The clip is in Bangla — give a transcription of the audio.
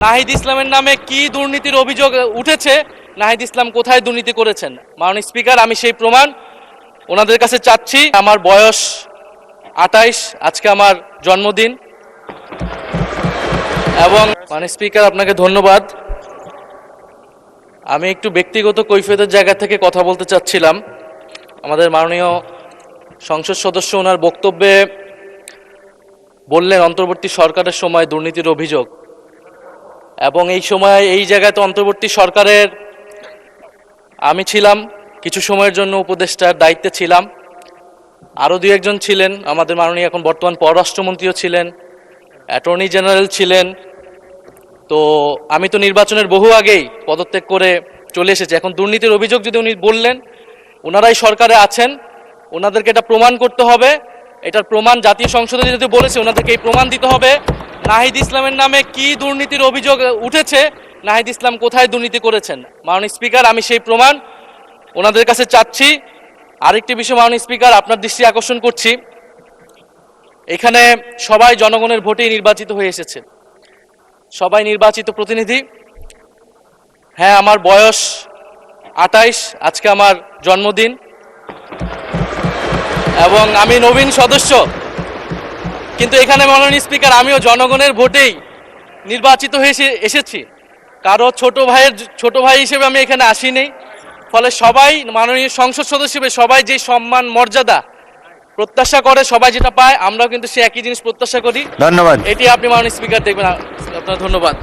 নাহিদ ইসলামের নামে কি দুর্নীতির অভিযোগ উঠেছে, নাহিদ ইসলাম কোথায় দুর্নীতি করেছেন? মাননীয় স্পিকার, আমি সেই প্রমাণ ওনাদের কাছে চাচ্ছি। আমার বয়স 28, আজকে আমার জন্মদিন। এবং মাননীয় স্পিকার, আপনাকে ধন্যবাদ। আমি একটু ব্যক্তিগত কৈফিয়তের জায়গা থেকে কথা বলতে চাচ্ছিলাম। আমাদের মাননীয় সংসদ সদস্য ওনার বক্তব্যে বললেন অন্তর্বর্তী সরকারের সময় দুর্নীতির অভিযোগ, এবং এই সময় এই জায়গায় তো অন্তর্বর্তী সরকারের আমি ছিলাম, কিছু সময়ের জন্য উপদেষ্টার দায়িত্বে ছিলাম, আরও দুই একজন ছিলেন, আমাদের মাননীয় এখন বর্তমান পররাষ্ট্রমন্ত্রীও ছিলেন, অ্যাটর্নি জেনারেল ছিলেন। তো আমি তো নির্বাচনের বহু আগেই পদত্যাগ করে চলে এসেছি। এখন দুর্নীতির অভিযোগ যদি উনি বললেন, ওনারাই সরকারে আছেন, ওনাদেরকে এটা প্রমাণ করতে হবে। এটার প্রমাণ জাতীয় সংসদে যদি বলেছে, ওনাদেরকে এই প্রমাণ দিতে হবে। নাহিদ ইসলামের নামে কি দুর্নীতির অভিযোগ উঠেছে, নাহিদ ইসলাম কোথায় দুর্নীতি করেছেন? মাননীয় স্পিকার, আমি সেই প্রমাণ ওনাদের কাছে চাচ্ছি। আরেকটি বিষয় মাননীয় স্পিকার, আপনার দৃষ্টি আকর্ষণ করছি, এখানে সবাই জনগণের ভোটেই নির্বাচিত হয়ে এসেছে, সবাই নির্বাচিত প্রতিনিধি। হ্যাঁ, আমার বয়স 28, আজকে আমার জন্মদিন, এবং আমি নবীন সদস্য। কিন্তু এখানে মাননীয় স্পিকার, আমিও জনগণের ভোটেই নির্বাচিত হয়ে এসেছি, কারো ছোট ভাই হিসেবে আমি এখানে আসিনি। ফলে সবাই মাননীয় সংসদ সদস্য হিসেবে সবাই যে সম্মান মর্যাদা প্রত্যাশা করে, সবাই যেটা পায়, আমরাও কিন্তু সে একই জিনিস প্রত্যাশা করি। ধন্যবাদ। এটি আপনি মাননীয় স্পিকার দেখবেন। আপনার ধন্যবাদ।